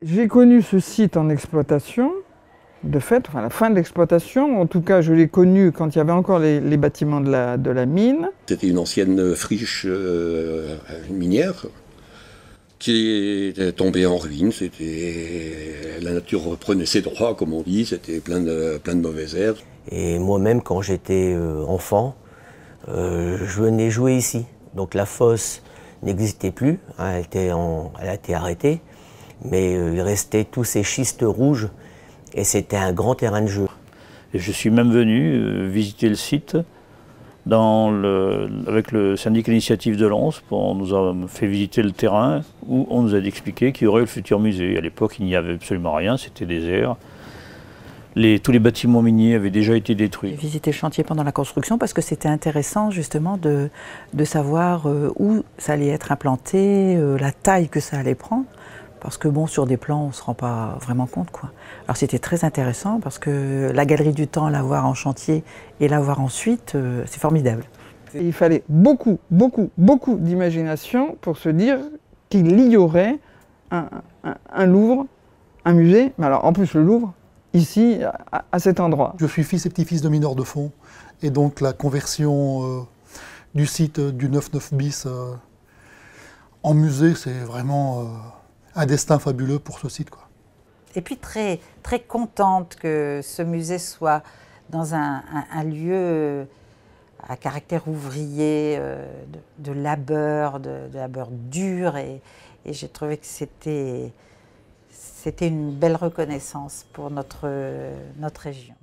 J'ai connu ce site en exploitation, de fait, enfin la fin de l'exploitation. En tout cas, je l'ai connu quand il y avait encore les bâtiments de la mine. C'était une ancienne friche minière qui est tombée en ruine. La nature reprenait ses droits, comme on dit. C'était plein de mauvaises herbes. Et moi-même, quand j'étais enfant, je venais jouer ici. Donc la fosse n'existait plus, hein, elle a été arrêtée, mais il restait tous ces schistes rouges et c'était un grand terrain de jeu. Et je suis même venu visiter le site avec le syndicat initiative de Lens. On nous a fait visiter le terrain où on nous a expliqué qu'il y aurait le futur musée. À l'époque, il n'y avait absolument rien, c'était désert. Tous les bâtiments miniers avaient déjà été détruits. J'ai visité le chantier pendant la construction parce que c'était intéressant justement de savoir où ça allait être implanté, la taille que ça allait prendre. Parce que bon, sur des plans, on ne se rend pas vraiment compte, quoi. Alors c'était très intéressant parce que la galerie du temps, la voir en chantier et la voir ensuite, c'est formidable. Et il fallait beaucoup, beaucoup, beaucoup d'imagination pour se dire qu'il y aurait un Louvre, un musée, mais alors en plus le Louvre, ici, à cet endroit. Je suis fils et petit-fils de mineurs de fond, et donc la conversion du site du 9-9 bis en musée, c'est vraiment un destin fabuleux pour ce site, quoi. Et puis très, très contente que ce musée soit dans un lieu à caractère ouvrier, de labeur, de labeur dur, et j'ai trouvé que c'était une belle reconnaissance pour notre région.